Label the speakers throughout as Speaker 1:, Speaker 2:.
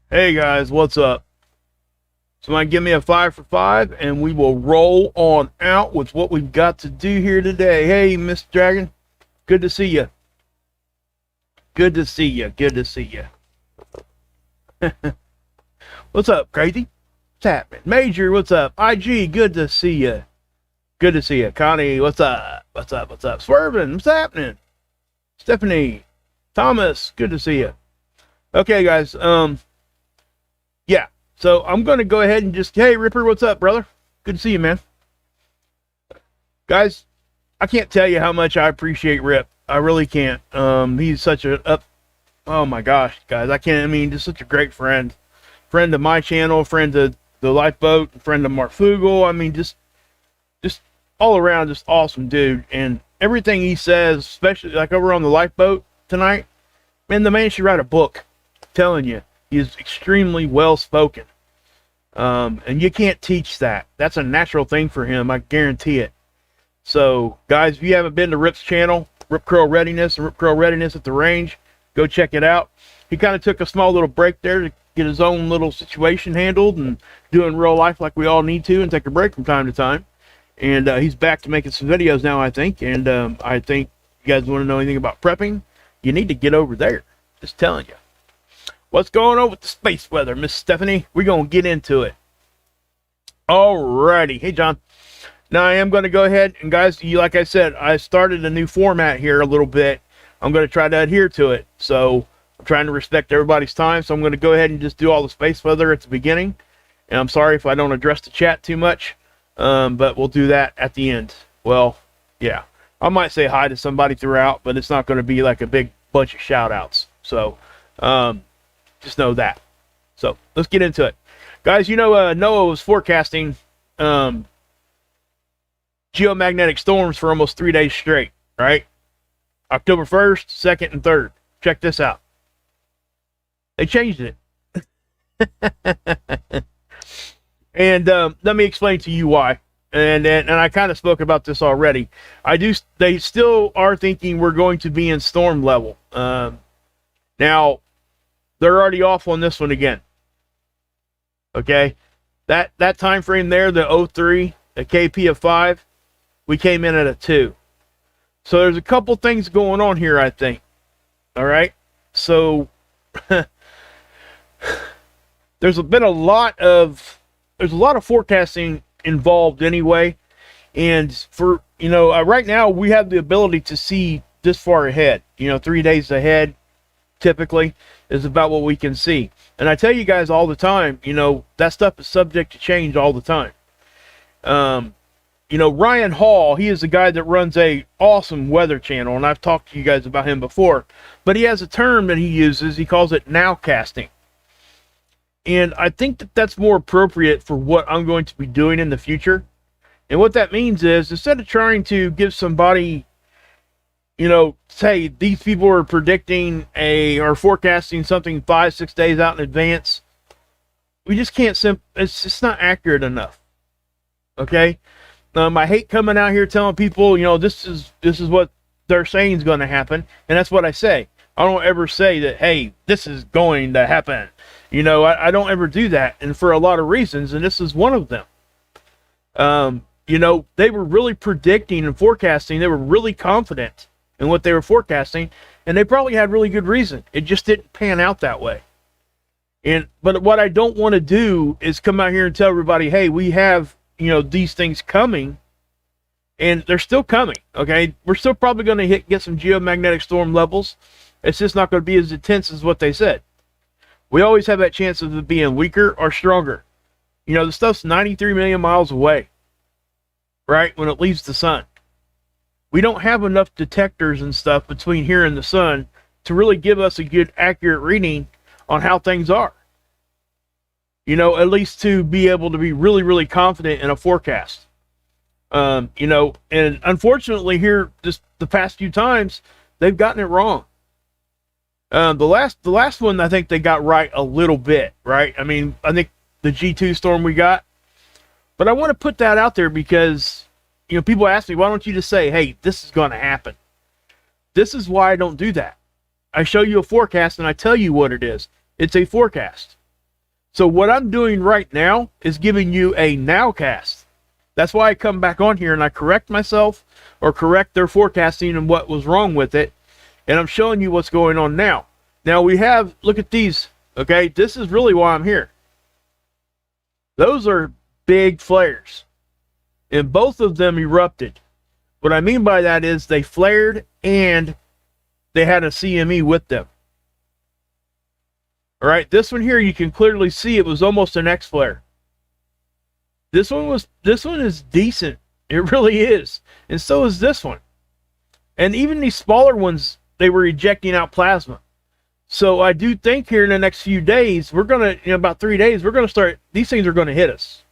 Speaker 1: Hey guys, what's up? Somebody give me a 5 for 5 and we will roll on out with what we've got to do here today. Hey, Miss Dragon, good to see you. Good to see you. Good to see you. What's up, Crazy? What's happening? Major, what's up? IG, good to see you. Good to see you. Connie, what's up? What's up? What's up? Swervin, what's happening? Stephanie, Thomas, good to see you. Okay, guys, yeah, so I'm going to go ahead and just, hey, Ripper, what's up, brother? Good to see you, man. Guys, I can't tell you how much I appreciate Rip. I really can't. He's such oh my gosh, guys, just such a great friend. Friend of my channel, friend of the Lifeboat, friend of Mark Fugel. I mean, just all around, just awesome dude. And everything he says, especially like over on the Lifeboat tonight, man, the man should write a book. I'm telling you. He is extremely well spoken. And you can't teach that. That's a natural thing for him, I guarantee it. So, guys, if you haven't been to Rip's channel, Rip Curl Readiness and Rip Curl Readiness at the Range, go check it out. He kind of took a small little break there to get his own little situation handled and do in real life like we all need to and take a break from time to time. And he's back to making some videos now, I think. And I think if you guys want to know anything about prepping, you need to get over there. Just telling you. What's going on with the space weather, Miss Stephanie? We're going to get into it. Alrighty. Hey, John. Now, I am going to go ahead, and guys, like I said, I started a new format here a little bit. I'm going to try to adhere to it. So, I'm trying to respect everybody's time, so I'm going to go ahead and just do all the space weather at the beginning. And I'm sorry if I don't address the chat too much, but we'll do that at the end. Well, yeah. I might say hi to somebody throughout, but it's not going to be like a big bunch of shout-outs. So, just know that. So let's get into it, guys. You know, NOAA was forecasting geomagnetic storms for almost 3 days straight, right? October 1st, 2nd, and 3rd. Check this out. They changed it. And let me explain to you why. And I kind of spoke about this already. They still are thinking we're going to be in storm level. Now, they're already off on this one again. Okay? That time frame there, the 03, a KP of 5, we came in at a 2. So there's a couple things going on here, I think. All right? So there's a lot of forecasting involved anyway. And for, right now we have the ability to see this far ahead, 3 days ahead. Typically is about what we can see. And I tell you guys all the time, that stuff is subject to change all the time. Ryan Hall, he is the guy that runs a awesome weather channel, and I've talked to you guys about him before, but he has a term that he uses. He calls it nowcasting. And I think that that's more appropriate for what I'm going to be doing in the future. And what that means is, instead of trying to give somebody, say these people are predicting or forecasting something 5-6 days out in advance, we just can't it's just not accurate enough. Okay? I hate coming out here telling people, this is what they're saying is going to happen, and that's what I say. I don't ever say that, hey, this is going to happen. I don't ever do that, and for a lot of reasons, and this is one of them. They were really predicting and forecasting. They were really confident in what they were forecasting, and they probably had really good reason. It just didn't pan out that way. But what I don't want to do is come out here and tell everybody, hey, we have, these things coming, and they're still coming, okay? We're still probably going to get some geomagnetic storm levels. It's just not going to be as intense as what they said. We always have that chance of it being weaker or stronger. The stuff's 93 million miles away, right, when it leaves the sun. We don't have enough detectors and stuff between here and the sun to really give us a good, accurate reading on how things are. At least to be able to be really, really confident in a forecast. And unfortunately here, just the past few times, they've gotten it wrong. The last one, I think they got right a little bit, right? I think the G2 storm we got. But I want to put that out there because, people ask me, why don't you just say, hey, this is going to happen? This is why I don't do that. I show you a forecast and I tell you what it is. It's a forecast. So what I'm doing right now is giving you a nowcast. That's why I come back on here and I correct myself or correct their forecasting and what was wrong with it. And I'm showing you what's going on now. Now we have, look at these, okay? This is really why I'm here. Those are big flares. And both of them erupted. What I mean by that is they flared and they had a CME with them. All right, this one here, you can clearly see it was almost an X flare. This one is decent. It really is. And so is this one. And even these smaller ones, they were ejecting out plasma. So I do think here in the next few days, we're going to, in about 3 days, we're going to start, these things are going to hit us.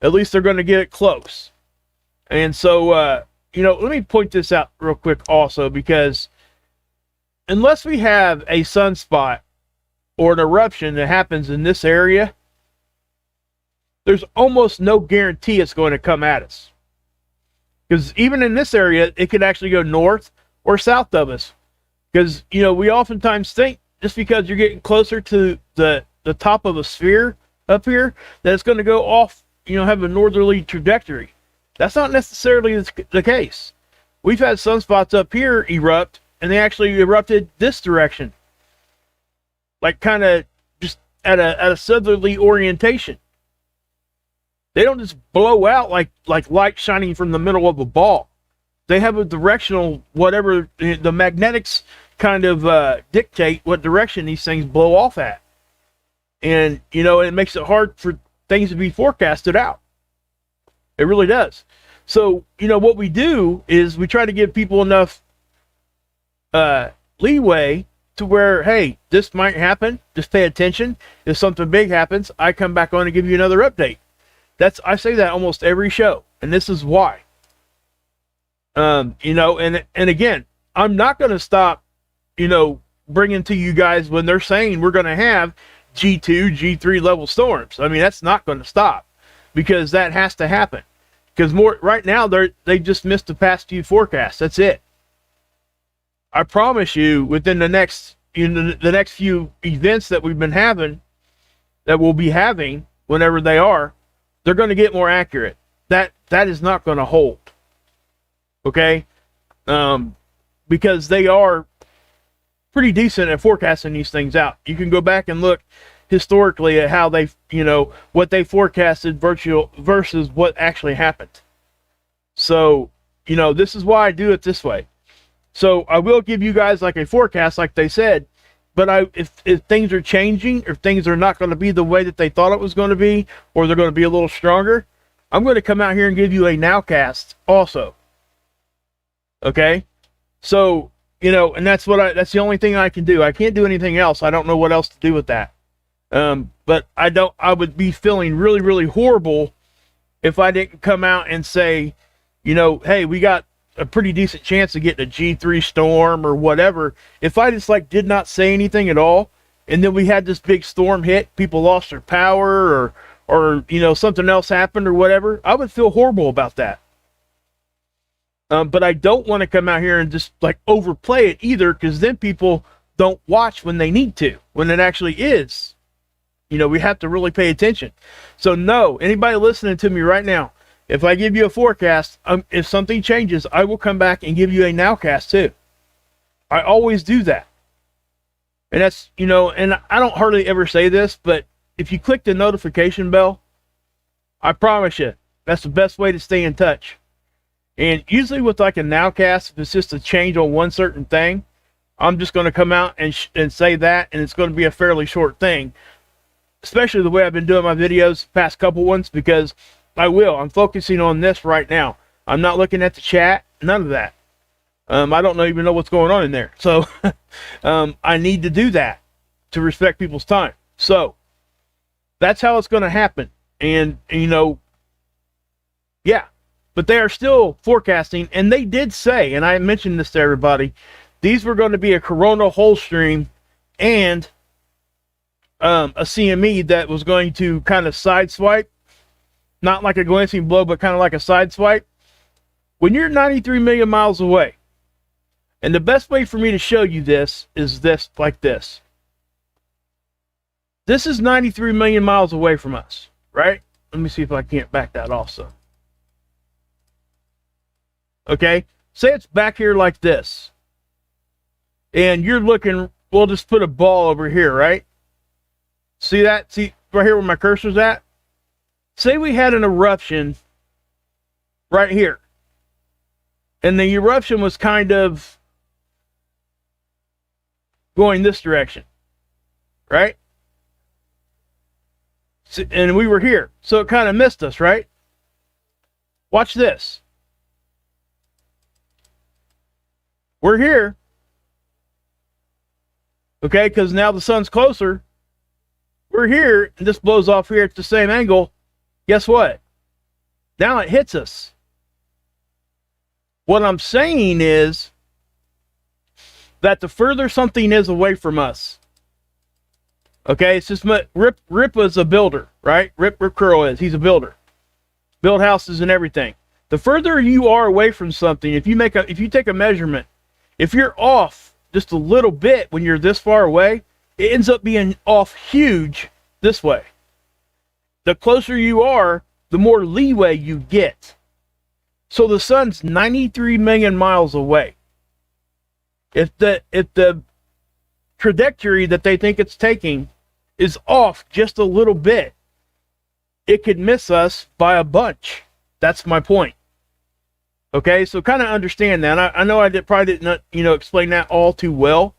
Speaker 1: At least they're going to get it close. And so, let me point this out real quick also, because unless we have a sunspot or an eruption that happens in this area, there's almost no guarantee it's going to come at us. Because even in this area, it could actually go north or south of us. Because, we oftentimes think just because you're getting closer to the top of a sphere up here, that it's going to go off, have a northerly trajectory. That's not necessarily the case. We've had sunspots up here erupt, and they actually erupted this direction. Like kind of just at a southerly orientation. They don't just blow out like light shining from the middle of a ball. They have a directional, whatever, the magnetics kind of dictate what direction these things blow off at. And, it makes it hard for things to be forecasted out. It really does. So, what we do is we try to give people enough leeway to where, hey, this might happen. Just pay attention. If something big happens, I come back on and give you another update. I say that almost every show, and this is why. And again, I'm not going to stop, bringing to you guys when they're saying we're going to have G2, G3 level storms. I mean, that's not going to stop, because that has to happen. Because right now they just missed the past few forecasts. That's it. I promise you, within the next few events that we've been having, that we'll be having whenever they are, they're going to get more accurate. That is not going to hold. Okay? Because they are pretty decent at forecasting these things out. You can go back and look historically at how they, what they forecasted versus what actually happened. So, this is why I do it this way. So I will give you guys like a forecast, like they said, but if things are changing, or things are not going to be the way that they thought it was going to be, or they're going to be a little stronger, I'm going to come out here and give you a nowcast also. Okay? So, and that's the only thing I can do. I can't do anything else. I don't know what else to do with that. But I would be feeling really, really horrible if I didn't come out and say, hey, we got a pretty decent chance of getting a G3 storm or whatever. If I just did not say anything at all, and then we had this big storm hit, people lost their power, or something else happened or whatever, I would feel horrible about that. But I don't want to come out here and just overplay it either, because then people don't watch when they need to, when it actually is. We have to really pay attention. So no, anybody listening to me right now, if I give you a forecast, if something changes, I will come back and give you a nowcast too. I always do that. And that's, and I don't hardly ever say this, but if you click the notification bell, I promise you, that's the best way to stay in touch. And usually with a nowcast, if it's just a change on one certain thing, I'm just going to come out and say that, and it's going to be a fairly short thing. Especially the way I've been doing my videos, past couple ones, because I'm focusing on this right now. I'm not looking at the chat, none of that. I don't even know what's going on in there. So I need to do that to respect people's time. So that's how it's going to happen. And, yeah. But they are still forecasting, and they did say, and I mentioned this to everybody, these were going to be a coronal hole stream and a CME that was going to kind of sideswipe, not like a glancing blow, but kind of like a sideswipe. When you're 93 million miles away, and the best way for me to show you this is this, like this. This is 93 million miles away from us, right? Let me see if I can't back that also. Okay, say it's back here like this. And you're looking, we'll just put a ball over here, right? See that? See right here where my cursor's at? Say we had an eruption right here. And the eruption was kind of going this direction, right? And we were here. So it kind of missed us, right? Watch this. We're here. Okay, because now the sun's closer. We're here, and this blows off here at the same angle. Guess what? Now it hits us. What I'm saying is that the further something is away from us, okay, it's just Rip was a builder, right? Rip Curl is. He's a builder. Build houses and everything. The further you are away from something, if you take a measurement, if you're off just a little bit when you're this far away, it ends up being off huge this way. The closer you are, the more leeway you get. So the sun's 93 million miles away. If the trajectory that they think it's taking is off just a little bit, it could miss us by a bunch. That's my point. Okay, so kind of understand that. I know I probably didn't, explain that all too well,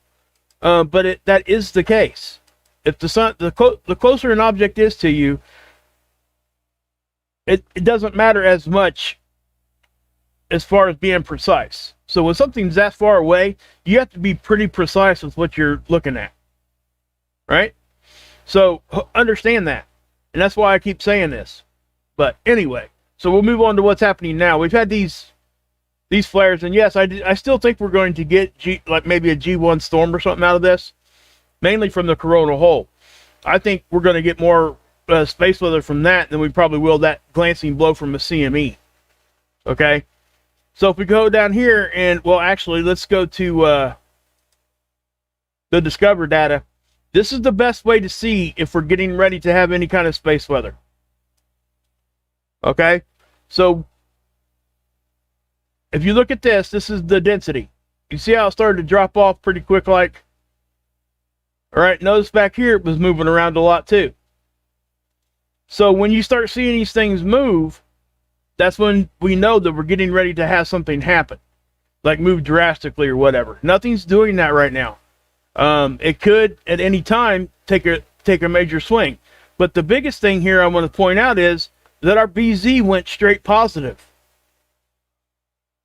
Speaker 1: but that is the case. If the sun, the closer an object is to you, it doesn't matter as much as far as being precise. So when something's that far away, you have to be pretty precise with what you're looking at, right? So understand that, and that's why I keep saying this. But anyway, so we'll move on to what's happening now. We've had these flares, and yes, I still think we're going to get like maybe a G1 storm or something out of this, mainly from the coronal hole. I think we're going to get more space weather from that than we probably will that glancing blow from a CME. Okay, so if we go down here and, well, actually, let's go to the Discover data. This is the best way to see if we're getting ready to have any kind of space weather. Okay, so if you look at this, this is the density. You see how it started to drop off pretty quick like? All right, notice back here it was moving around a lot too. So when you start seeing these things move, that's when we know that we're getting ready to have something happen, like move drastically or whatever. Nothing's doing that right now. It could at any time take a major swing. But the biggest thing here I want to point out is that our BZ went straight positive.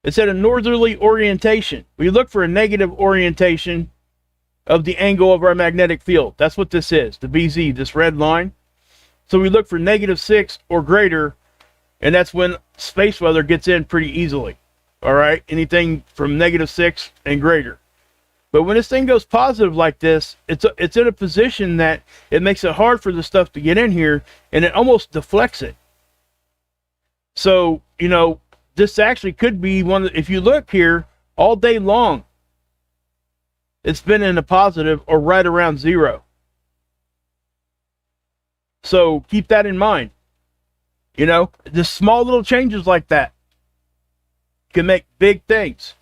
Speaker 1: It's at a northerly orientation. We look for a negative orientation of the angle of our magnetic field. That's what this is, the BZ, this red line. So we look for -6 or greater, and that's when space weather gets in pretty easily. All right, anything from -6 and greater. But when this thing goes positive like this, it's in a position that it makes it hard for the stuff to get in here, and it almost deflects it. So, this actually could be one, if you look here, all day long, it's been in a positive or right around 0. So keep that in mind. Just small little changes like that can make big things.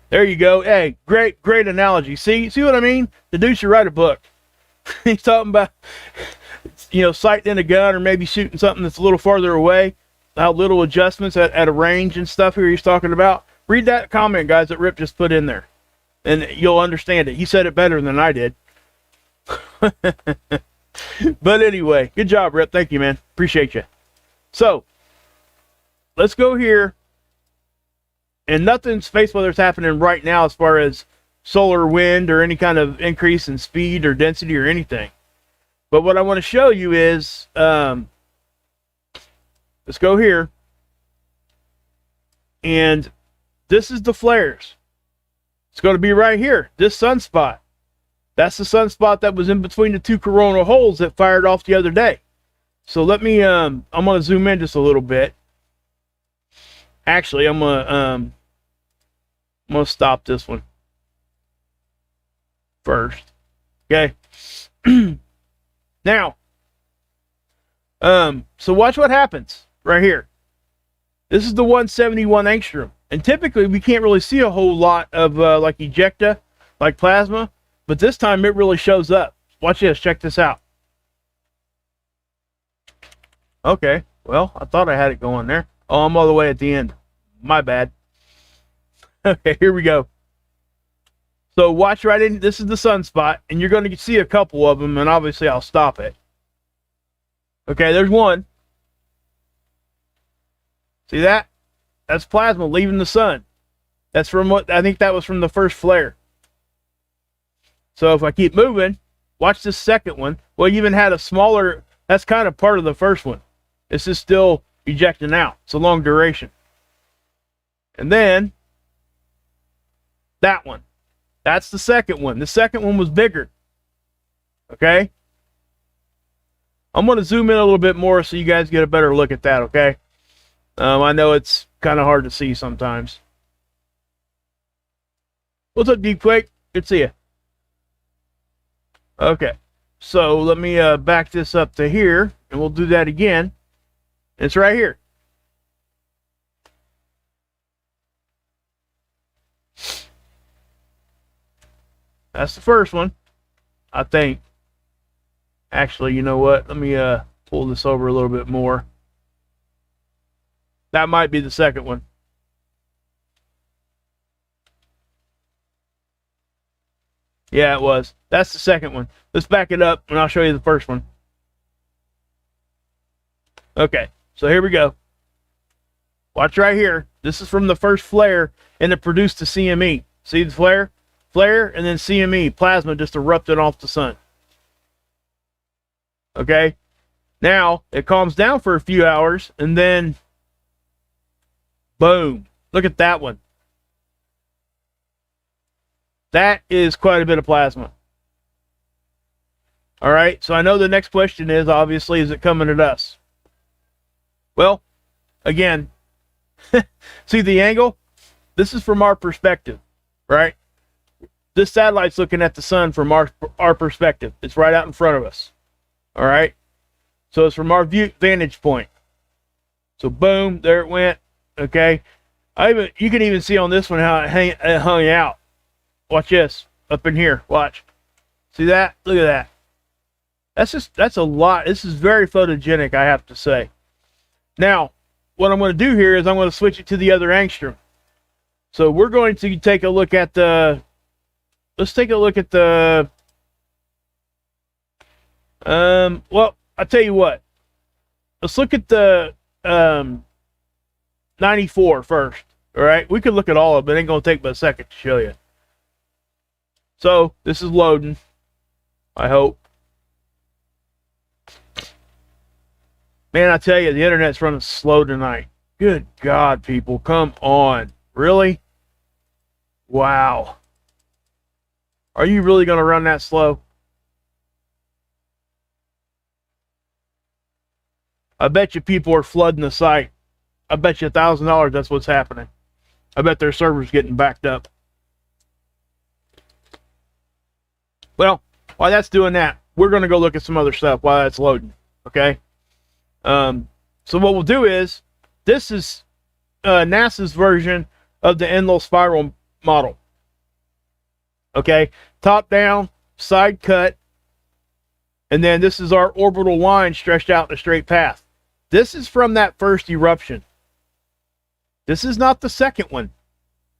Speaker 1: There you go. Hey, great analogy. See what I mean? The dude should write a book. He's talking about, sighting in a gun or maybe shooting something that's a little farther away, how little adjustments at a range and stuff here he's talking about. Read that comment, guys, that Rip just put in there, and you'll understand it. He said it better than I did. But anyway, good job, Rip. Thank you, man. Appreciate you. So let's go here. And nothing space weather's happening right now as far as solar wind or any kind of increase in speed or density or anything. But what I want to show you is, let's go here. And this is the flares. It's going to be right here, this sunspot. That's the sunspot that was in between the two coronal holes that fired off the other day. So let me, I'm going to zoom in just a little bit. Actually, I'm gonna stop this one first. Okay. Now, so watch what happens right here. This is the 171 angstrom. And typically we can't really see a whole lot of like ejecta, like plasma, but this time it really shows up. Watch this, check this out. Okay, well, I thought I had it going there. Oh, I'm all the way at the end. My bad. Okay, here we go. So watch right in, this is the sunspot, and you're going to see a couple of them, and obviously I'll stop it. Okay, there's one. See that? That's plasma leaving the sun. That's from what, I think that was from the first flare. So if I keep moving, watch this second one. Well, you even had a smaller, that's kind of part of the first one. This is still ejecting out. It's a long duration. And then, that one. That's the second one. The second one was bigger. Okay? I'm going to zoom in a little bit more so you guys get a better look at that, okay? I know it's kind of hard to see sometimes. What's up, Deepquake? Good to see you. Okay. So let me back this up to here, and we'll do that again. It's right here. That's the first one, I think. Actually, you know what? Let me pull this over a little bit more. That might be the second one. Yeah, it was. That's the second one. Let's back it up, and I'll show you the first one. Okay, so here we go. Watch right here. This is from the first flare, and it produced the CME. See the flare? Flare, and then CME, plasma just erupted off the sun. Okay? Now, it calms down for a few hours, and then, boom. Look at that one. That is quite a bit of plasma. All right, so I know the next question is, obviously, is it coming at us? Well, again, see the angle? This is from our perspective, right? This satellite's looking at the sun from our perspective. It's right out in front of us. All right? So it's from our vantage point. So boom, there it went. Okay? You can even see on this one how it hung out. Watch this. Up in here. Watch. See that? Look at that. That's a lot. This is very photogenic, I have to say. Now, what I'm going to do here is I'm going to switch it to the other angstrom. So we're going to take a look at the... Let's take a look at the... well, I'll tell you what. Let's look at the 94 first. All right? We could look at all of it. It ain't going to take but a second to show you. So, this is loading. I hope. Man, I tell you, the internet's running slow tonight. Good God, people. Come on. Really? Wow. Are you really going to run that slow? I bet you people are flooding the site. I bet you $1,000 that's what's happening. I bet their server's getting backed up. Well, while that's doing that, we're going to go look at some other stuff while that's loading. Okay? So what we'll do is, this is NASA's version of the Enlil spiral model. Okay, top down, side cut, and then this is our orbital line stretched out in a straight path. This is from that first eruption. This is not the second one.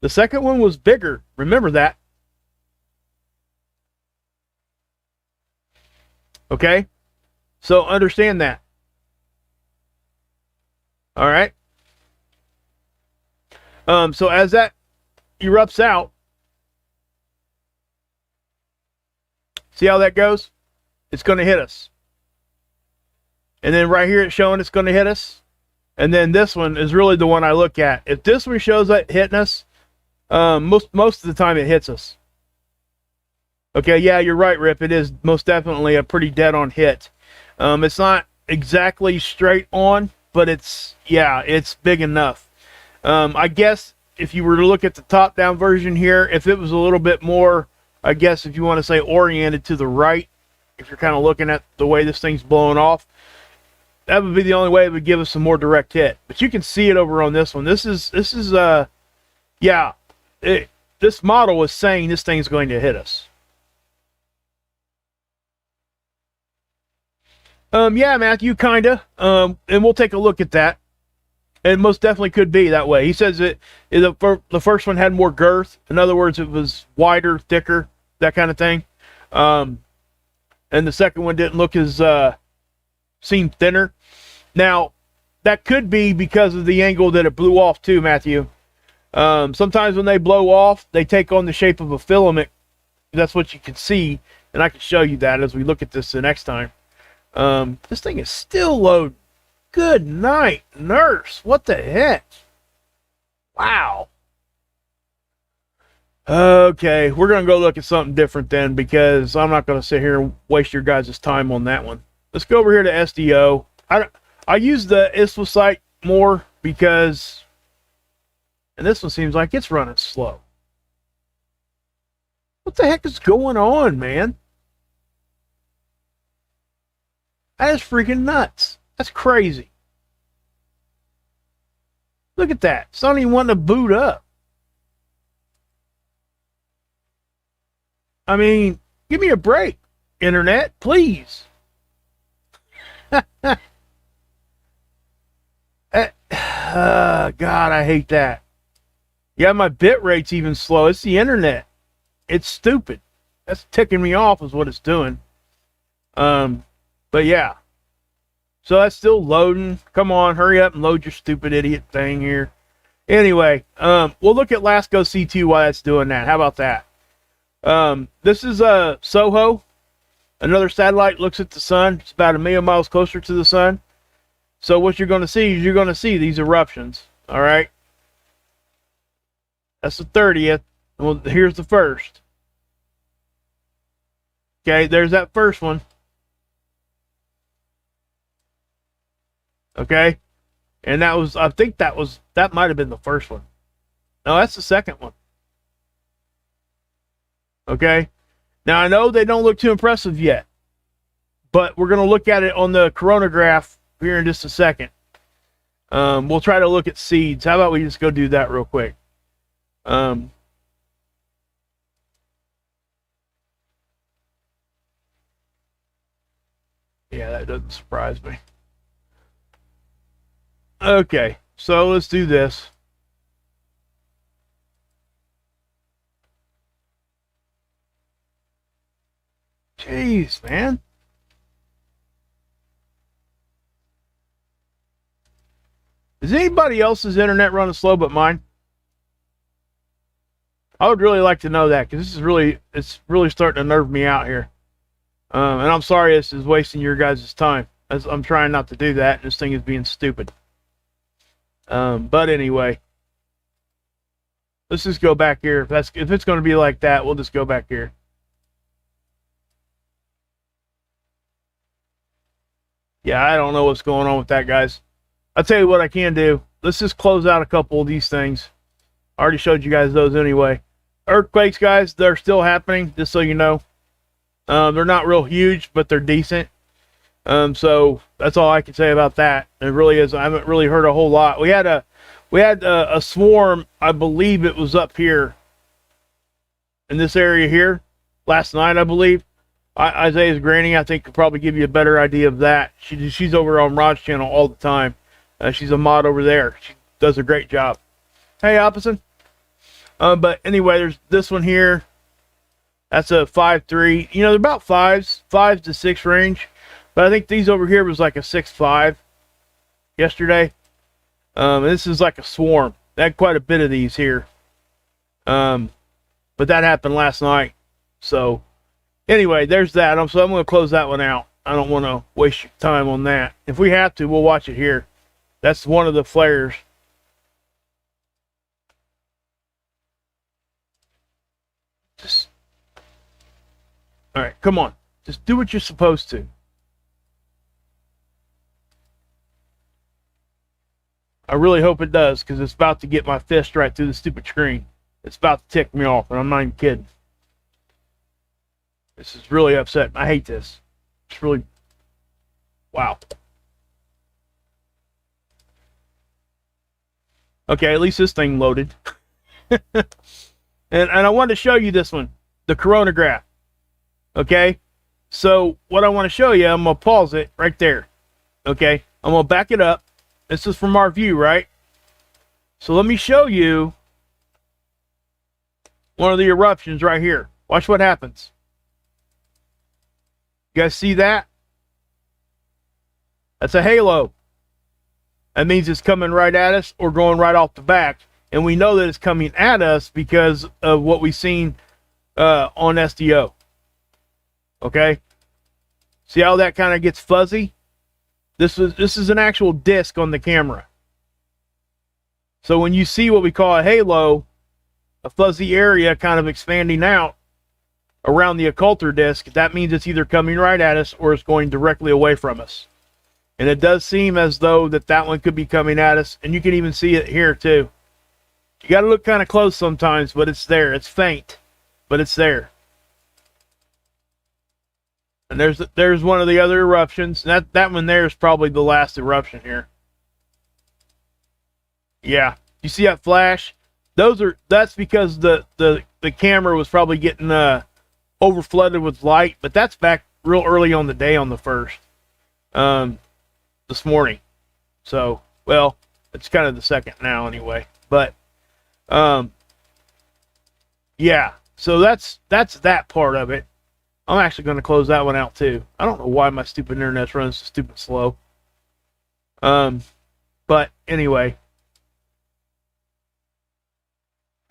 Speaker 1: The second one was bigger. Remember that. Okay, so understand that. All right. So as that erupts out, see how that goes? It's going to hit us. And then right here it's showing it's going to hit us. And then this one is really the one I look at. If this one shows that hitting us, most of the time it hits us. Okay, yeah, you're right, Rip. It is most definitely a pretty dead-on hit. It's not exactly straight on, but it's big enough. I guess if you were to look at the top-down version here, if it was a little bit more I guess if you want to say oriented to the right, if you're kind of looking at the way this thing's blowing off, that would be the only way it would give us a more direct hit. But you can see it over on this one. This is yeah, this model is saying this thing's going to hit us. Yeah, Matthew, kinda. And we'll take a look at that. It most definitely could be that way. He says the first one had more girth. In other words, it was wider, thicker, that kind of thing. And the second one didn't look as seemed thinner. Now, that could be because of the angle that it blew off too, Matthew. Sometimes when they blow off, they take on the shape of a filament. That's what you can see, and I can show you that as we look at this the next time. This thing is still loading. Good night, nurse. What the heck? Wow. Okay, we're going to go look at something different then, because I'm not going to sit here and waste your guys' time on that one. Let's go over here to SDO. I use the ISWA site more because, and this one seems like it's running slow. What the heck is going on, man? That is freaking nuts. That's crazy. Look at that. It's not even wanting to boot up. I mean, give me a break, internet, please. God, I hate that. Yeah, my bit rate's even slow. It's the internet. It's stupid. That's ticking me off is what it's doing. But yeah. So that's still loading. Come on, hurry up and load your stupid idiot thing here. Anyway, we'll look at LASCO C2 while that's doing that. How about that? This is SOHO. Another satellite looks at the sun. It's about 1 million miles closer to the sun. So what you're going to see is you're going to see these eruptions. All right. That's the 30th. Well, here's the first. Okay, there's that first one. Okay, and that was, I think that might have been the first one. No, that's the second one. Okay, now I know they don't look too impressive yet, but we're going to look at it on the coronagraph here in just a second. We'll try to look at seeds. How about we just go do that real quick? Yeah, that doesn't surprise me. Okay, so let's do this. Jeez, man. Is anybody else's internet running slow but mine? I would really like to know that, because this is it's really starting to nerve me out here. And I'm sorry this is wasting your guys' time. I'm trying not to do that, and this thing is being stupid. But anyway, let's just go back here. If it's going to be like that, we'll just go back here. Yeah, I don't know what's going on with that, guys. I'll tell you what I can do. Let's just close out a couple of these things. I already showed you guys those anyway. Earthquakes, guys, they're still happening, just so you know. They're not real huge, but they're decent. So that's all I can say about that. It really is. I haven't really heard a whole lot. We had a swarm. I believe it was up here in this area here last night, I believe. Isaiah's granny, I think, could probably give you a better idea of that. She's over on Rod's channel all the time. She's a mod over there. She does a great job. Hey, Opposite. But anyway, there's this one here. That's a 5.3. You know, they're about 5 to 6 range. But I think these over here was like a 6.5 yesterday. This is like a swarm. They had quite a bit of these here. But that happened last night. So anyway, there's that. So I'm going to close that one out. I don't want to waste your time on that. If we have to, we'll watch it here. That's one of the flares. All right, come on. Just do what you're supposed to. I really hope it does, because it's about to get my fist right through the stupid screen. It's about to tick me off, and I'm not even kidding. This is really upsetting. I hate this. It's really, wow. Okay, at least this thing loaded. and I wanted to show you this one, the coronagraph. Okay, so what I want to show you, I'm going to pause it right there. Okay, I'm going to back it up. This is from our view, right? So let me show you one of the eruptions right here. Watch what happens. You guys see that? That's a halo. That means it's coming right at us or going right off the back. And we know that it's coming at us because of what we've seen on SDO. Okay? See how that kind of gets fuzzy? This is an actual disc on the camera. So when you see what we call a halo, a fuzzy area kind of expanding out around the occulter disc, that means it's either coming right at us or it's going directly away from us. And it does seem as though that one could be coming at us. And you can even see it here too. You got to look kind of close sometimes, but it's there. It's faint, but it's there. And there's one of the other eruptions. That one there is probably the last eruption here. Yeah, you see that flash? That's because the camera was probably getting over flooded with light, but that's back real early on the day on the 1st, this morning. So, well, it's kind of the 2nd now anyway. But yeah, so that's that part of it. I'm actually going to close that one out too. I don't know why my stupid internet's running so stupid slow. But anyway.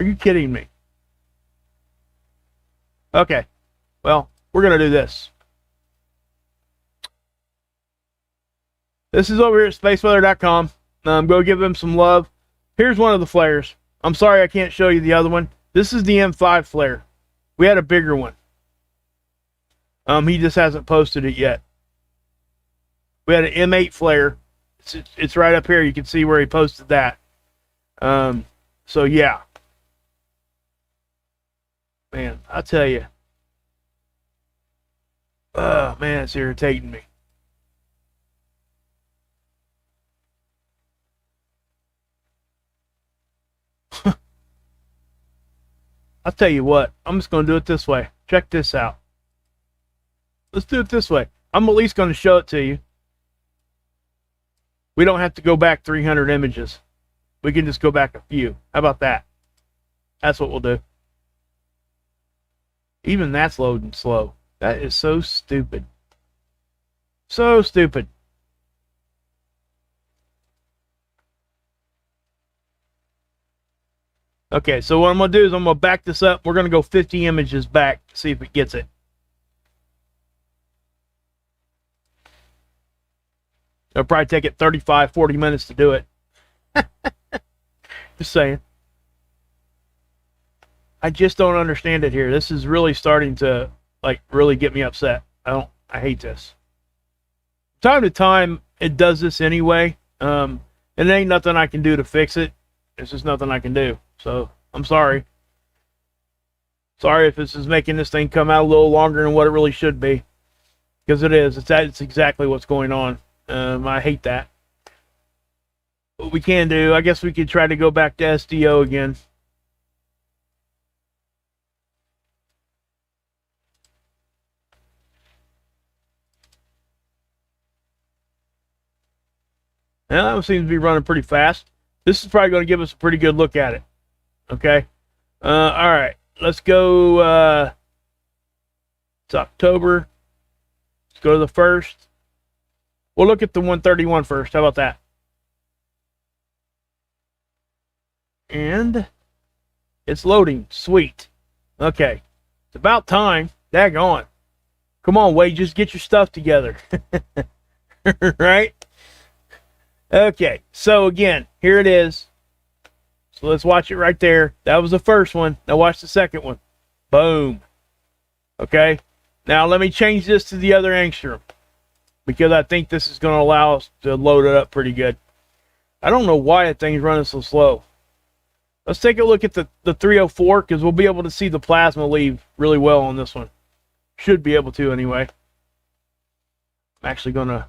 Speaker 1: Are you kidding me? Okay. Well, we're going to do this. This is over here at spaceweather.com. Go give them some love. Here's one of the flares. I'm sorry I can't show you the other one. This is the M5 flare. We had a bigger one. He just hasn't posted it yet. We had an M8 flare. It's right up here. You can see where he posted that. So yeah. Man, I tell you. Oh, man, it's irritating me. I'll tell you what. I'm just going to do it this way. Check this out. Let's do it this way. I'm at least going to show it to you. We don't have to go back 300 images. We can just go back a few. How about that? That's what we'll do. Even that's loading slow. That is so stupid. So stupid. Okay, so what I'm going to do is I'm going to back this up. We're going to go 50 images back to see if it gets it. It'll probably take it 35, 40 minutes to do it. Just saying. I just don't understand it here. This is really starting to, like, really get me upset. I hate this. Time to time, it does this anyway. And it ain't nothing I can do to fix it. It's just nothing I can do. So, I'm sorry. Sorry if this is making this thing come out a little longer than what it really should be. Because it is. It's exactly what's going on. I hate that. What we can do, I guess we could try to go back to SDO again. Now, that one seems to be running pretty fast. This is probably going to give us a pretty good look at it. Okay. All right. Let's go. It's October. Let's go to the 1st. We'll look at the 131 first. How about that? And it's loading. Sweet. Okay. It's about time. Daggone. Come on, Wade. Just get your stuff together. Right? Okay, so again, here it is. So let's watch it right there. That was the first one. Now watch the second one. Boom. Okay, now let me change this to the other angstrom because I think this is going to allow us to load it up pretty good. I don't know why that thing's running so slow. Let's take a look at the 304 because we'll be able to see the plasma leave really well on this one. Should be able to anyway. I'm actually going to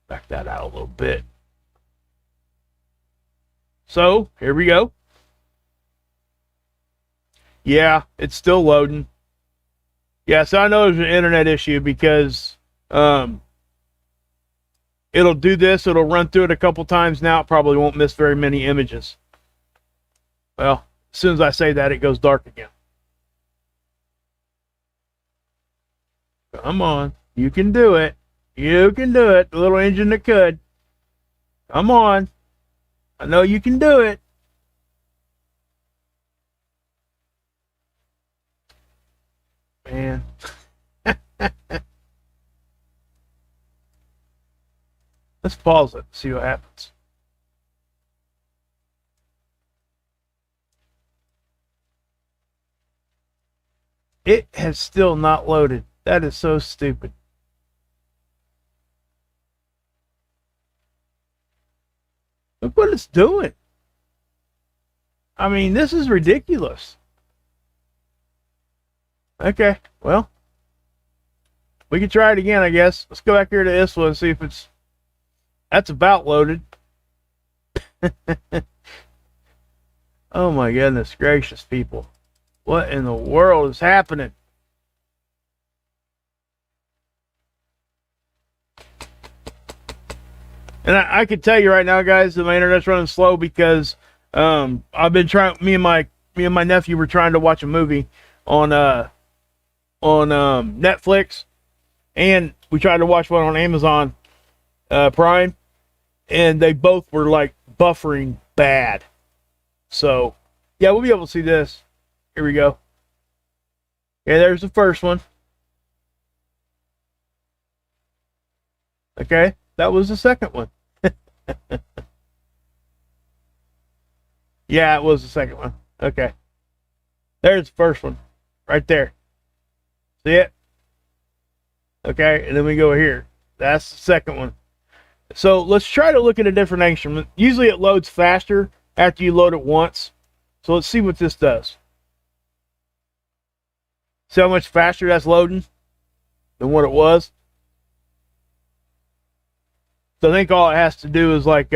Speaker 1: back that out a little bit. So, here we go. Yeah, it's still loading. Yeah, so I know there's an internet issue because it'll do this. It'll run through it a couple times now. It probably won't miss very many images. Well, as soon as I say that, it goes dark again. Come on. You can do it. You can do it. The little engine that could. Come on. I know you can do it. Man. Let's pause it, see what happens. It has still not loaded. That is so stupid. Look what it's doing. I mean, this is ridiculous. Okay, well, we can try it again, I guess. Let's go back here to ISWA and see if it's... That's about loaded. Oh my goodness gracious, people. What in the world is happening? And I can tell you right now, guys, that my internet's running slow because I've been trying. Me and my nephew were trying to watch a movie on Netflix, and we tried to watch one on Amazon Prime, and they both were like buffering bad. So yeah, we'll be able to see this. Here we go. Yeah, there's the first one. Okay, that was the second one. Yeah, it was the second one. Okay. There's the first one. Right there. See it? Okay, and then we go here. That's the second one. So let's try to look at a different instrument. Usually it loads faster after you load it once. So let's see what this does. See how much faster that's loading than what it was? So I think all it has to do is like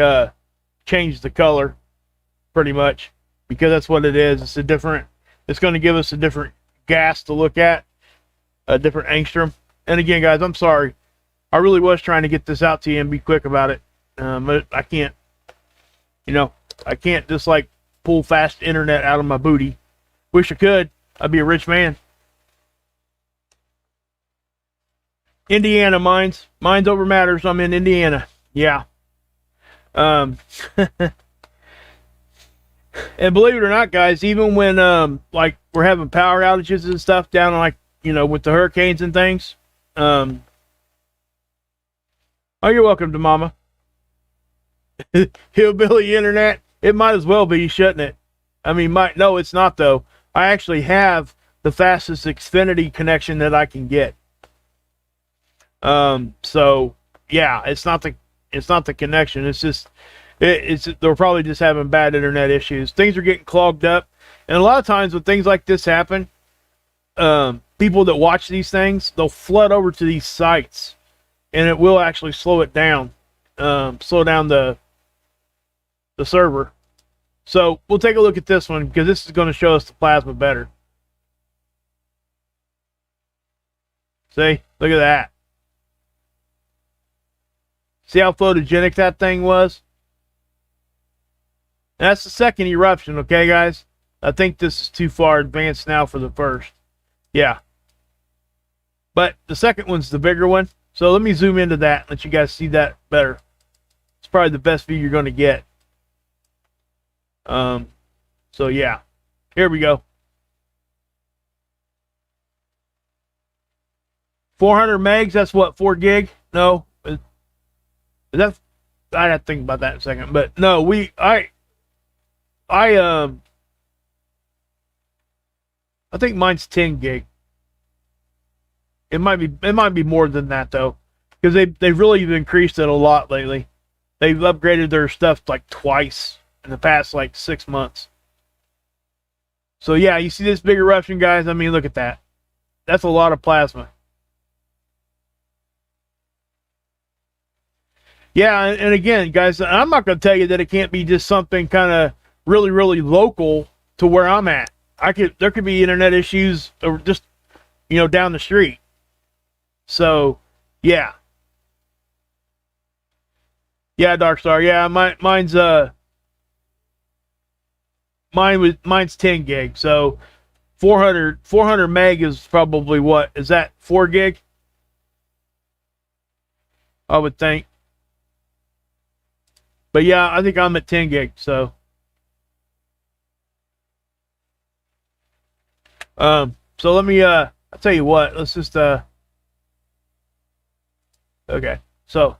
Speaker 1: change the color, pretty much, because that's what it is. It's a different. It's going to give us a different gas to look at, a different angstrom. And again, guys, I'm sorry. I really was trying to get this out to you and be quick about it, but I can't. You know, I can't just like pull fast internet out of my booty. Wish I could. I'd be a rich man. Indiana mines over matters. I'm in Indiana. Yeah. And believe it or not, guys, even when like we're having power outages and stuff down like, you know, with the hurricanes and things. Oh, you're welcome to Mama. Hillbilly internet. It might as well be, shouldn't it? I mean, no, it's not though. I actually have the fastest Xfinity connection that I can get. So yeah, it's not the connection. It's just, they're probably just having bad internet issues. Things are getting clogged up. And a lot of times when things like this happen, people that watch these things, they'll flood over to these sites and it will actually slow it down, slow down the server. So we'll take a look at this one because this is going to show us the plasma better. See, look at that. See how photogenic that thing was? And that's the second eruption, okay, guys? I think this is too far advanced now for the first. Yeah. But the second one's the bigger one. So let me zoom into that and let you guys see that better. It's probably the best view you're going to get. So yeah. Here we go. 400 megs, that's what, 4 gig? No. I'd have to think about that in a second, but no, I think mine's 10 gig. It might be more than that though, because they've really increased it a lot lately. They've upgraded their stuff like twice in the past like 6 months. So yeah, you see this big eruption, guys? I mean, look at that. That's a lot of plasma. Yeah, and again, guys, I'm not going to tell you that it can't be just something kind of really, really local to where I'm at. There could be internet issues or just, down the street. So, yeah. Yeah, Darkstar. Yeah, mine's 10 gig. So 400 meg is probably what? Is that 4 gig? I would think. But yeah, I think I'm at 10 gig, so. So let me, I'll tell you what, let's just, okay. So,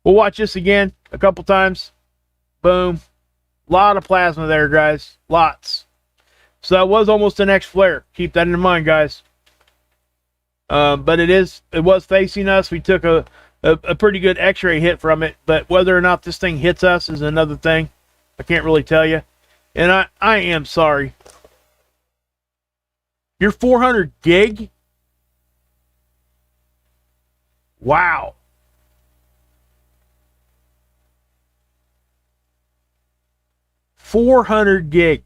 Speaker 1: we'll watch this again a couple times. Boom. A lot of plasma there, guys. Lots. So that was almost an X flare. Keep that in mind, guys. But it was facing us. We took a pretty good X-ray hit from it, but whether or not this thing hits us is another thing. I can't really tell you. And I am sorry. You're 400 gig? Wow. $400 gig.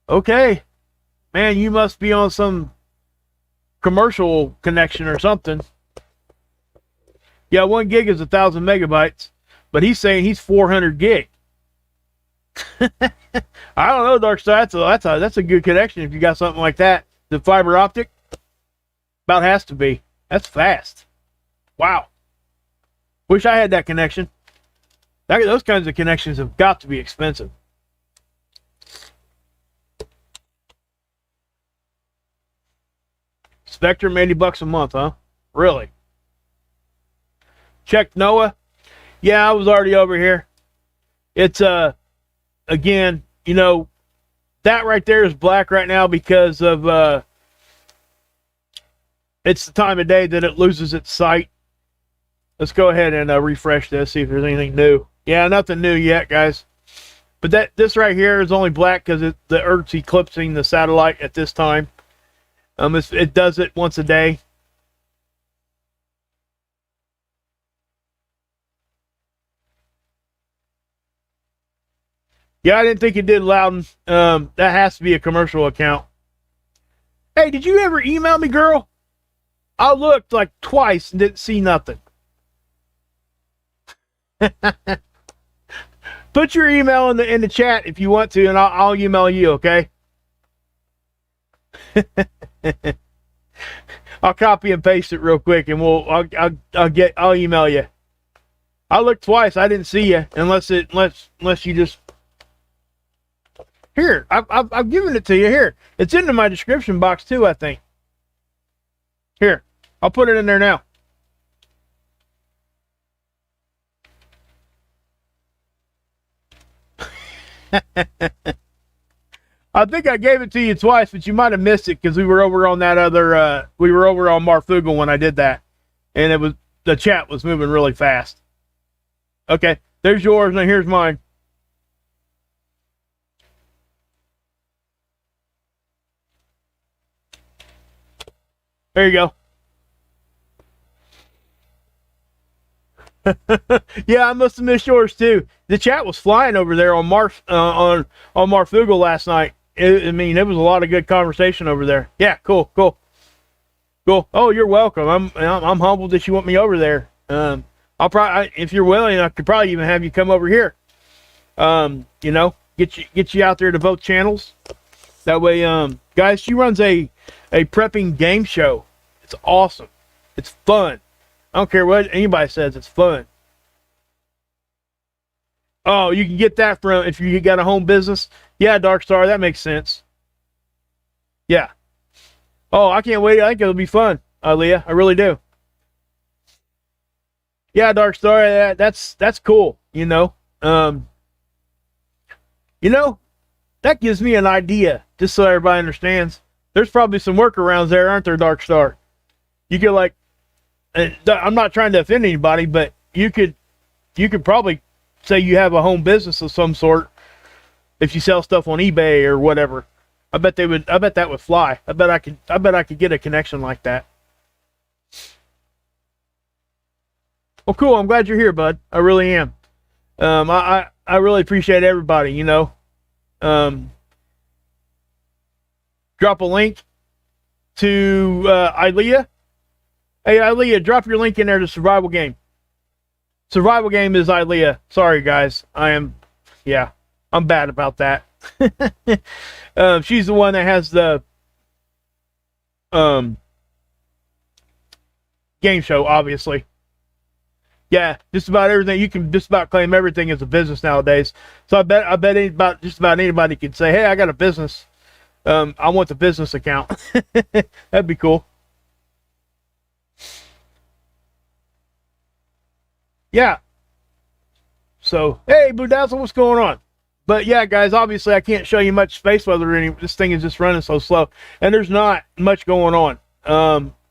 Speaker 1: Okay. Man, you must be on some commercial connection or something. Yeah, 1 gig is 1,000 megabytes, but he's saying he's 400 gig. I don't know, Darkstar. That's a good connection if you got something like that. The fiber optic about has to be. That's fast. Wow. Wish I had that connection. Those kinds of connections have got to be expensive. Spectrum, $80 a month, huh? Really? Check Noah. Yeah, I was already over here. It's again, that right there is black right now because of it's the time of day that it loses its sight. Let's go ahead and refresh this, see if there's anything new. Yeah, nothing new yet, guys. But this right here is only black because the Earth's eclipsing the satellite at this time. It does it once a day. Yeah, I didn't think it did, Loudon. That has to be a commercial account. Hey, did you ever email me, girl? I looked like twice and didn't see nothing. Put your email in the chat if you want to, and I'll email you, okay? I'll copy and paste it real quick, and I'll email you. I looked twice. I didn't see you unless you just. Here, I've given it to you. Here, it's into my description box too, I think. Here, I'll put it in there now. I think I gave it to you twice, but you might have missed it because we were over on that other. We were over on Marfugal when I did that, and the chat was moving really fast. Okay, there's yours, and here's mine. There you go. Yeah, I must have missed yours too. The chat was flying over there on Marfugal last night. It was a lot of good conversation over there. Yeah, cool. Oh, you're welcome. I'm humbled that you want me over there. I'll probably, if you're willing, I could probably even have you come over here. Get you out there to both channels. That way, guys, she runs a prepping game show. It's awesome. It's fun. I don't care what anybody says. It's fun. Oh, you can get that from if you got a home business. Yeah, Darkstar, that makes sense. Yeah. Oh, I can't wait. I think it'll be fun, Leah. I really do. Yeah, Darkstar, that's cool. That gives me an idea, just so everybody understands. There's probably some workarounds there, aren't there, Darkstar? You could I'm not trying to offend anybody, but you could probably say you have a home business of some sort if you sell stuff on eBay or whatever. I bet they would. I bet that would fly. I bet I could get a connection like that. Well, cool. I'm glad you're here, bud. I really am. I really appreciate everybody. You know, drop a link to Ilea. Hey, Ilea, drop your link in there to Survival Game. Survival Game is Ilea. Sorry, guys. I'm bad about that. She's the one that has the game show, obviously. Yeah, just about everything. You can just about claim everything as a business nowadays. So I bet just about anybody could say, "Hey, I got a business. I want the business account." That'd be cool. Yeah. So, hey, Blue Dazzle, what's going on? But yeah, guys, obviously I can't show you much space weather anymore. This thing is just running so slow, and there's not much going on.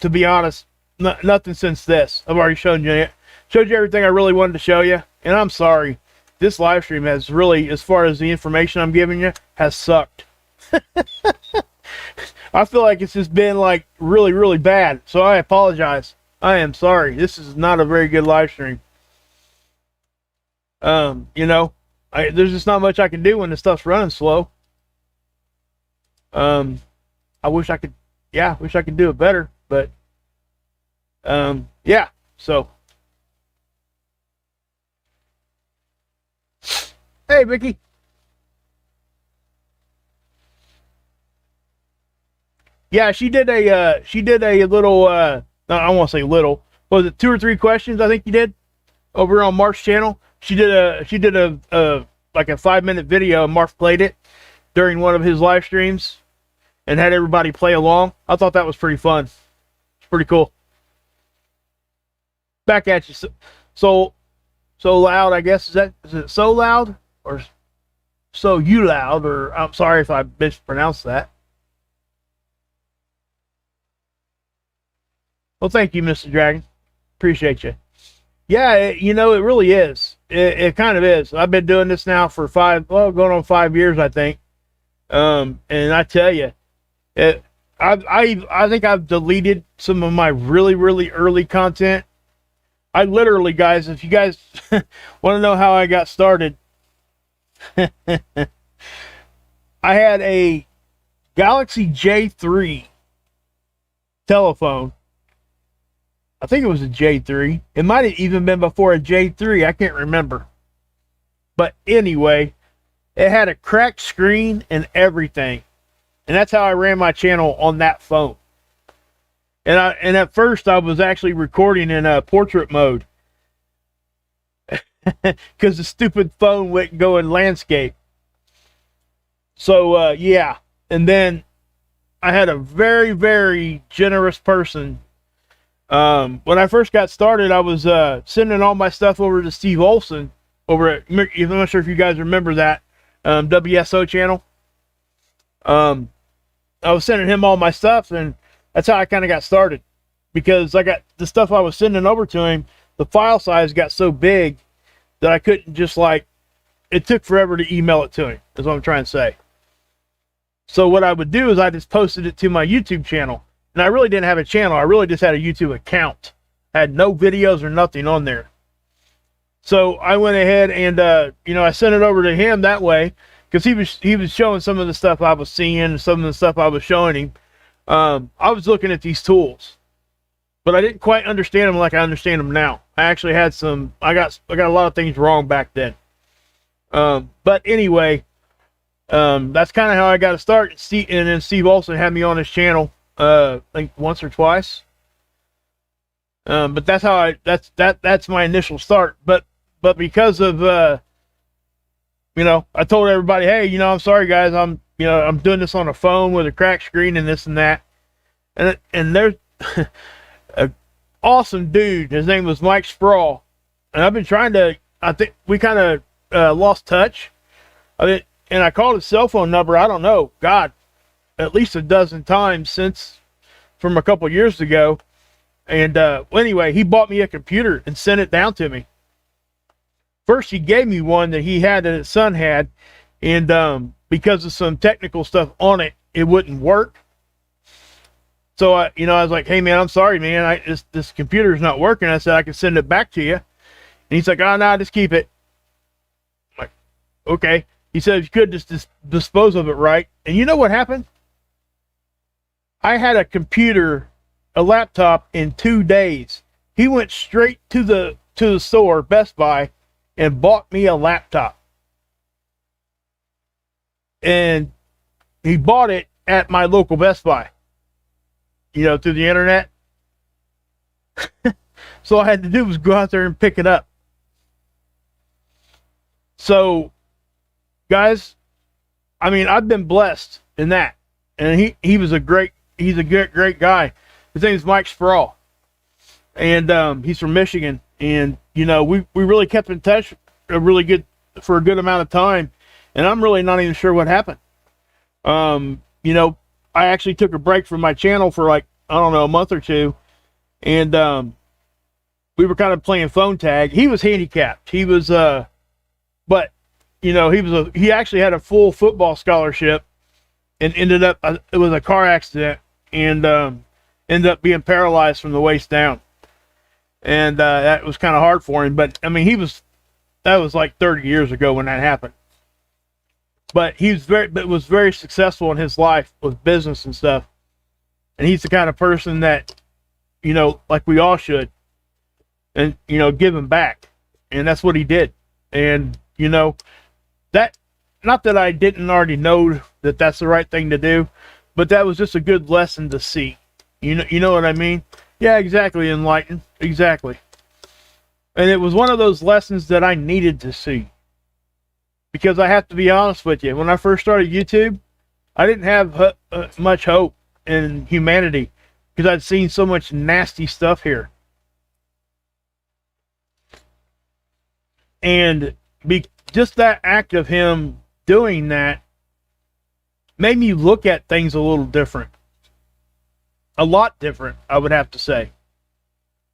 Speaker 1: To be honest, nothing since this. I've already shown you everything I really wanted to show you, and I'm sorry. This live stream has really, as far as the information I'm giving you, has sucked. I feel like it's just been like really, really bad. So I apologize. I am sorry. This is not a very good live stream. You know, there's just not much I can do when the stuff's running slow. I wish I could do it better, but yeah. So, hey, Vicky. Yeah, she did a little, I don't want to say little, was it 2 or 3 questions I think you did over on Mark's channel? She did a like a 5-minute video, and Mark played it during one of his live streams and had everybody play along. I thought that was pretty fun. It's pretty cool. Back at you. So loud, I guess. Is it so loud or so you loud, or I'm sorry if I mispronounced that. Well, thank you, Mr. Dragon. Appreciate you. Yeah, you know, it really is. It kind of is. I've been doing this now for going on 5 years, I think. And I tell you, I think I've deleted some of my really, really early content. I literally, guys, if you guys want to know how I got started, I had a Galaxy J3 telephone. I think it was a J3. It might have even been before a J3. I can't remember. But anyway, it had a cracked screen and everything. And that's how I ran my channel on that phone. And at first I was actually recording in portrait mode. Because the stupid phone wouldn't go in landscape. So, yeah. And then I had a very, very generous person. When I first got started, I was sending all my stuff over to Steve Olson over at, I'm not sure if you guys remember that WSO channel. I was sending him all my stuff, and that's how I kind of got started, because I got the stuff I was sending over to him, the file size got so big that I couldn't just it took forever to email it to him, is what I'm trying to say. So what I would do is I just posted it to my YouTube channel. And I really didn't have a channel. I really just had a YouTube account. I had no videos or nothing on there. So I went ahead and, I sent it over to him that way, because he was showing some of the stuff I was seeing, some of the stuff I was showing him. I was looking at these tools, but I didn't quite understand them like I understand them now. I actually had I got a lot of things wrong back then. But anyway, that's kind of how I got to start. And then Steve Olson had me on his channel. I think once or twice. But that's how that's my initial start. But because of I told everybody, hey, I'm sorry guys, I'm doing this on a phone with a cracked screen and this and that. And there's a awesome dude. His name was Mike Sprawl. And I've been trying to, I think we kind of lost touch. And I called his cell phone number, I don't know, God, at least a dozen times from a couple years ago. And anyway, he bought me a computer and sent it down to me. First, he gave me one that he had that his son had, and because of some technical stuff on it, it wouldn't work. So I was like, hey man, I'm sorry, man. This computer's not working. I said I can send it back to you. And he's like, oh no, just keep it. I'm like, okay. He said, if you could just dispose of it right. And you know what happened? I had a computer, a laptop in 2 days. He went straight to the store, Best Buy, and bought me a laptop. And he bought it at my local Best Buy, through the internet. So all I had to do was go out there and pick it up. So, guys, I mean, I've been blessed in that. And he's a great guy. His name is Mike Sproul. And he's from Michigan. And, we really kept in touch for a good amount of time. And I'm really not even sure what happened. I actually took a break from my channel for a month or two. And we were kind of playing phone tag. He was handicapped. He was, but, he actually had a full football scholarship and ended up, it was a car accident and ended up being paralyzed from the waist down. And that was kind of hard for him. But, I mean, that was like 30 years ago when that happened. But he was very successful in his life with business and stuff. And he's the kind of person that, like we all should, and, give him back. And that's what he did. And, that, not that I didn't already know that that's the right thing to do, but that was just a good lesson to see. You know what I mean? Yeah, exactly, enlightened. Exactly. And it was one of those lessons that I needed to see. Because I have to be honest with you, when I first started YouTube, I didn't have much hope in humanity because I'd seen so much nasty stuff here. And just that act of him doing that made me look at things a little different. A lot different, I would have to say.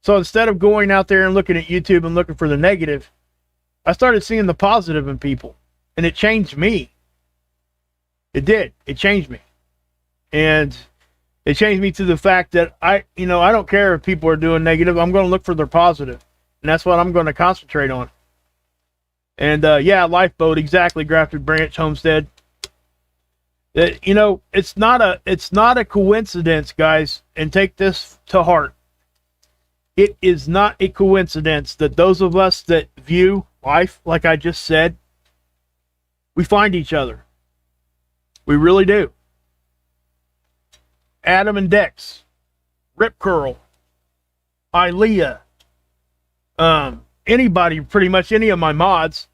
Speaker 1: So instead of going out there and looking at YouTube and looking for the negative, I started seeing the positive in people. And it changed me. It did. It changed me. And it changed me to the fact that I don't care if people are doing negative. I'm going to look for their positive. And that's what I'm going to concentrate on. And yeah, Lifeboat, exactly, Grafted Branch Homestead. It's not a coincidence, guys, and take this to heart. It is not a coincidence that those of us that view life, like I just said, we find each other. We really do. Adam and Dex, Rip Curl, Ilea, anybody, pretty much any of my mods.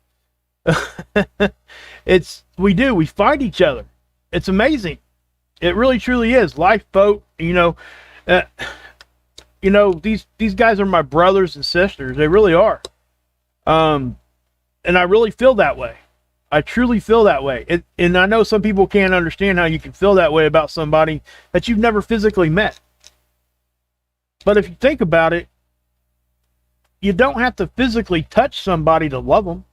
Speaker 1: We find each other. It's amazing. It really truly is. Lifeboat, these guys are my brothers and sisters. They really are. And I really feel that way. I truly feel that way. And I know some people can't understand how you can feel that way about somebody that you've never physically met. But if you think about it, you don't have to physically touch somebody to love them.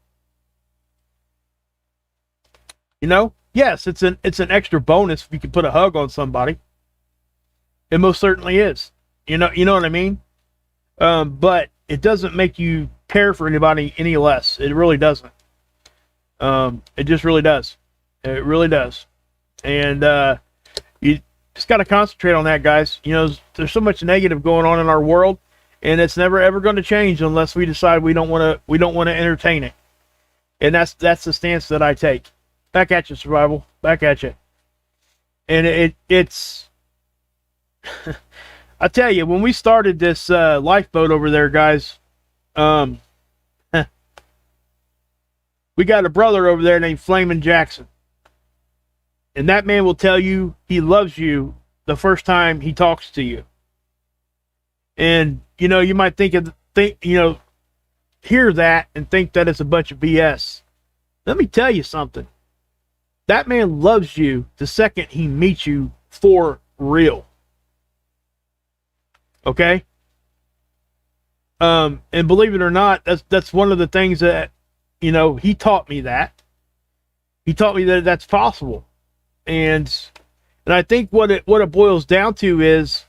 Speaker 1: Yes, it's an extra bonus if you can put a hug on somebody. It most certainly is. You know what I mean? But it doesn't make you care for anybody any less. It really doesn't. It just really does. It really does. And you just got to concentrate on that, guys. There's so much negative going on in our world, and it's never ever going to change unless we decide we don't want to entertain it. And that's the stance that I take. Back at you, Survival. Back at you. And it's I tell you, when we started this Lifeboat over there, guys, we got a brother over there named Flamin' Jackson. And that man will tell you he loves you the first time he talks to you. And, you might hear that and think that it's a bunch of BS. Let me tell you something. That man loves you the second he meets you for real. Okay? And believe it or not, that's one of the things that, he taught me that. He taught me that that's possible. And I think what it boils down to is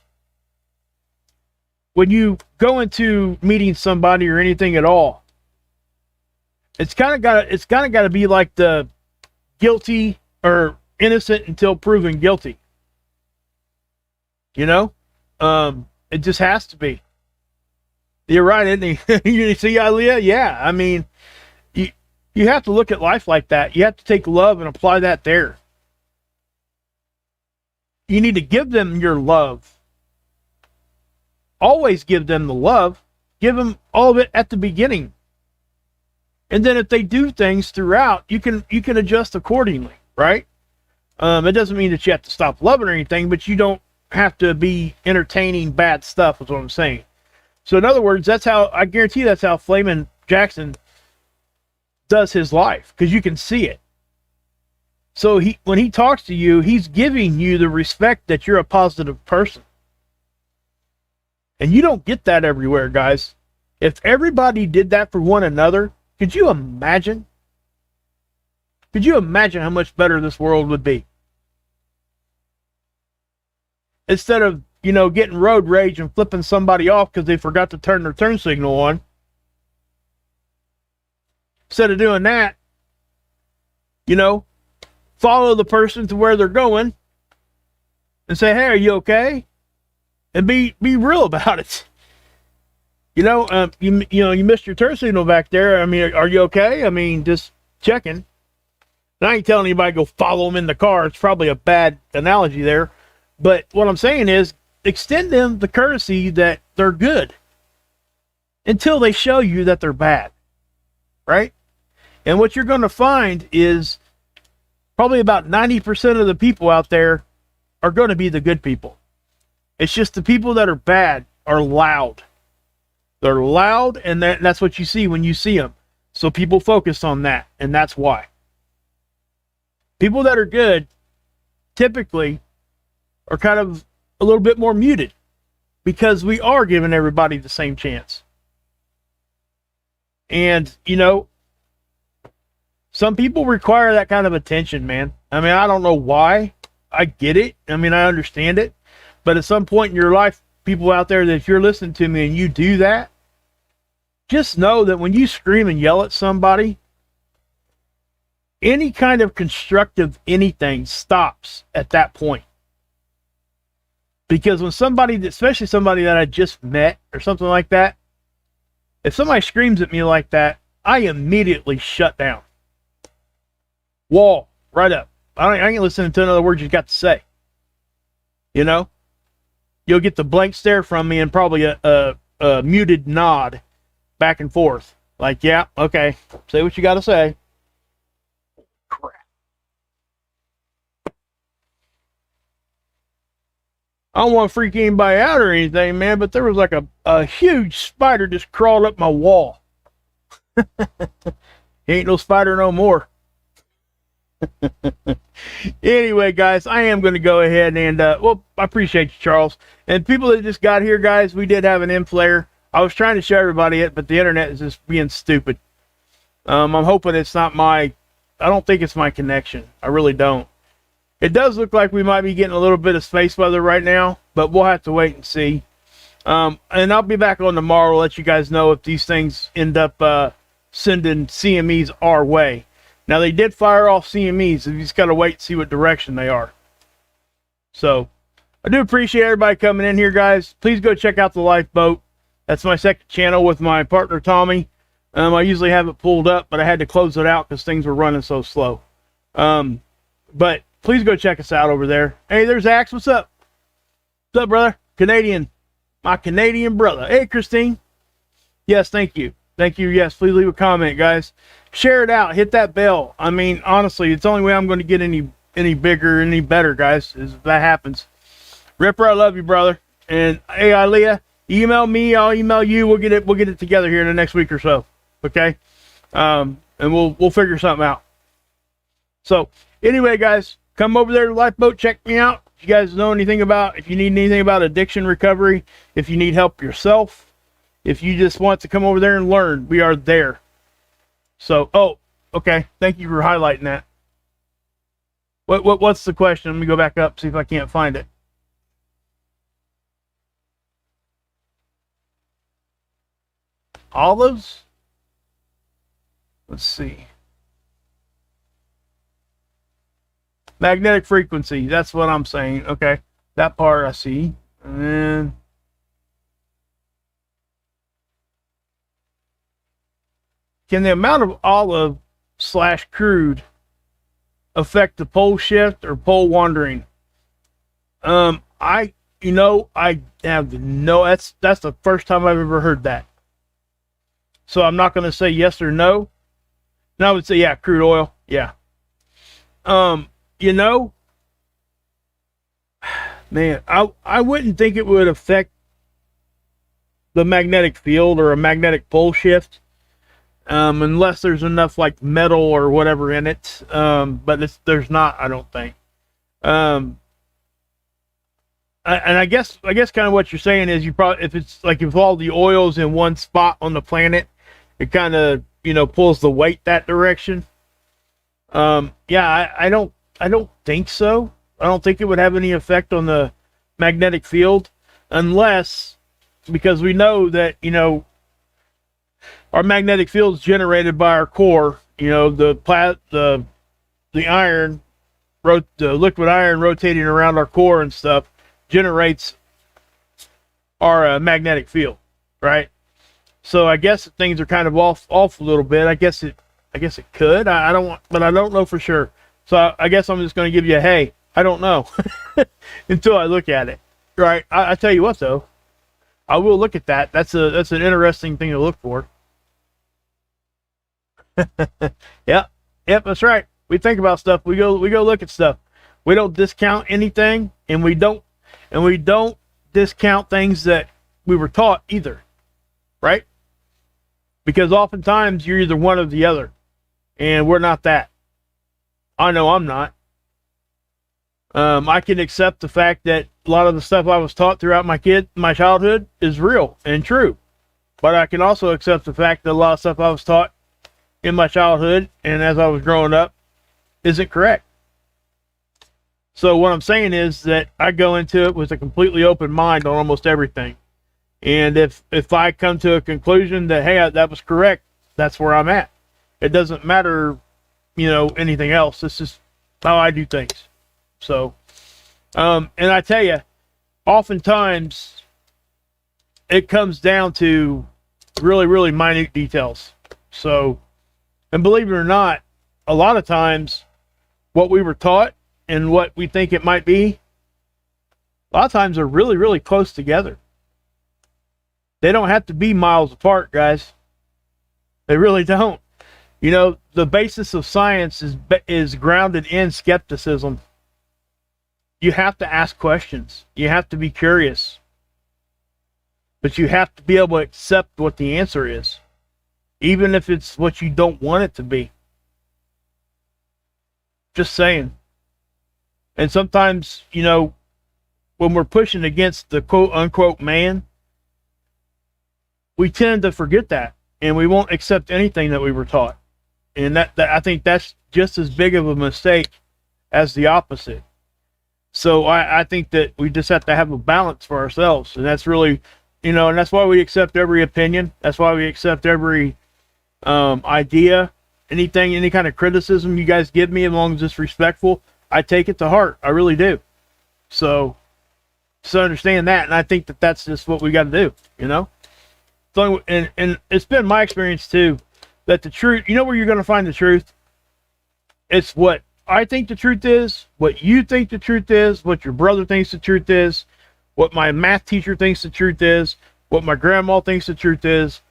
Speaker 1: when you go into meeting somebody or anything at all, it's kind of got to be like the guilty or innocent until proven guilty. You know, it just has to be. You're right, isn't he? You see, Aaliyah? Yeah, I mean, you have to look at life like that. You have to take love and apply that there. You need to give them your love. Always give them the love. Give them all of it at the beginning. And then if they do things throughout, you can adjust accordingly, right? It doesn't mean that you have to stop loving or anything, but you don't have to be entertaining bad stuff, is what I'm saying. So in other words, I guarantee that's how Flamin' Jackson does his life, because you can see it. So when he talks to you, he's giving you the respect that you're a positive person. And you don't get that everywhere, guys. If everybody did that for one another, could you imagine? Could you imagine how much better this world would be? Instead of, getting road rage and flipping somebody off because they forgot to turn their turn signal on. Instead of doing that, follow the person to where they're going and say, hey, are you okay? And be real about it. You missed your turn signal back there. I mean, are you okay? I mean, just checking. And I ain't telling anybody to go follow them in the car. It's probably a bad analogy there. But what I'm saying is, extend them the courtesy that they're good until they show you that they're bad, right? And what you're going to find is probably about 90% of the people out there are going to be the good people. It's just the people that are bad are loud. They're loud, and that's what you see when you see them. So people focus on that, and that's why. People that are good typically are kind of a little bit more muted because we are giving everybody the same chance. And, some people require that kind of attention, man. I mean, I don't know why. I get it. I mean, I understand it. But at some point in your life, people out there, that if you're listening to me and you do that, just know that when you scream and yell at somebody, any kind of constructive anything stops at that point. Because when somebody, especially somebody that I just met or something like that, if somebody screams at me like that, I immediately shut down. Wall, right up. I ain't listening to another word you got to say. You'll get the blank stare from me and probably a muted nod back and forth. Like, yeah, okay, say what you got to say. Crap. I don't want to freak anybody out or anything, man, but there was like a huge spider just crawled up my wall. He ain't no spider no more. Anyway, guys, I am going to go ahead and, I appreciate you, Charles. And people that just got here, guys, we did have an M-flare. I was trying to show everybody it, but the internet is just being stupid. I'm hoping it's not I don't think it's my connection. I really don't. It does look like we might be getting a little bit of space weather right now, but we'll have to wait and see. And I'll be back on tomorrow to let you guys know if these things end up sending CMEs our way. Now, they did fire off CMEs. You just got to wait and see what direction they are. So, I do appreciate everybody coming in here, guys. Please go check out the Lifeboat. That's my second channel with my partner, Tommy. I usually have it pulled up, but I had to close it out because things were running so slow. But please go check us out over there. Hey, there's Axe. What's up? What's up, brother? Canadian. My Canadian brother. Hey, Christine. Yes, thank you. Thank you. Yes, please leave a comment, guys. Share it out. Hit that bell. I mean, honestly, it's the only way I'm going to get any bigger, any better, guys, is if that happens. Ripper, I love you, brother. And hey, Aaliyah, email me. I'll email you. We'll get it together here in the next week or so. Okay? And we'll figure something out. So, anyway, guys, come over there to Lifeboat. Check me out. If you guys know anything about, if you need anything about addiction recovery, if you need help yourself, if you just want to come over there and learn, we are there. So, okay. Thank you for highlighting that. What's the question? Let me go back up, see if I can't find it. Olives? Let's see. Magnetic frequency. That's what I'm saying. Okay. That part I see. And then can the amount of olive / crude affect the pole shift or pole wandering? I have no, that's the first time I've ever heard that. So I'm not going to say yes or no. And I would say, yeah, crude oil. Yeah. Man, I wouldn't think it would affect the magnetic field or a magnetic pole shift. Unless there's enough like metal or whatever in it. But there's not, I don't think. I guess kind of what you're saying is you probably, if all the oil's in one spot on the planet, it kind of, pulls the weight that direction. Yeah, I don't think so. I don't think it would have any effect on the magnetic field unless, because we know that, our magnetic field is generated by our core. The iron, the liquid iron rotating around our core and stuff generates our magnetic field, right? So I guess things are kind of off a little bit. I guess it could. I don't know for sure. So I guess I'm just going to give you a hey, I don't know until I look at it, right? I tell you what though, I will look at that. That's an interesting thing to look for. Yep, that's right. We think about stuff. We go look at stuff. We don't discount anything, and we don't discount things that we were taught either, right? Because oftentimes you're either one or the other, and we're not that. I know I'm not. I can accept the fact that a lot of the stuff I was taught throughout my childhood is real and true, but I can also accept the fact that a lot of stuff I was taught in my childhood and as I was growing up isn't correct. So what I'm saying is that I go into it with a completely open mind on almost everything. And if I come to a conclusion that, hey, that was correct, that's where I'm at. It doesn't matter, anything else. It's just how I do things. So, and I tell you, oftentimes it comes down to really, really minute details. So, and believe it or not, a lot of times what we were taught and what we think it might be, a lot of times are really, really close together. They don't have to be miles apart, guys. They really don't. The basis of science is grounded in skepticism. You have to ask questions. You have to be curious. But you have to be able to accept what the answer is, even if it's what you don't want it to be. Just saying. And sometimes, when we're pushing against the quote unquote man, we tend to forget that, and we won't accept anything that we were taught. And that I think that's just as big of a mistake as the opposite. So I think that we just have to have a balance for ourselves. And that's really, and that's why we accept every opinion. That's why we accept every idea, any kind of criticism you guys give me, as long as it's respectful. I take it to heart. I really do. So understand that. And I think that that's just what we got to do, So, and it's been my experience too, that the truth, where you're going to find the truth? It's what I think the truth is, what you think the truth is, what your brother thinks the truth is, what my math teacher thinks the truth is, what my grandma thinks the truth is.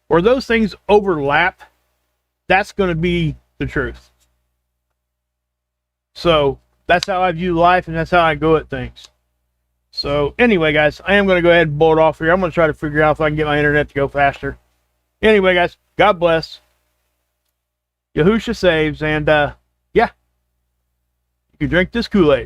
Speaker 1: Where those things overlap, that's going to be the truth. So that's how I view life, and that's how I go at things. So anyway, guys, I am going to go ahead and bolt off here. I'm going to try to figure out if I can get my internet to go faster. Anyway, guys, God bless. Yahusha saves, and yeah, you can drink this Kool-Aid.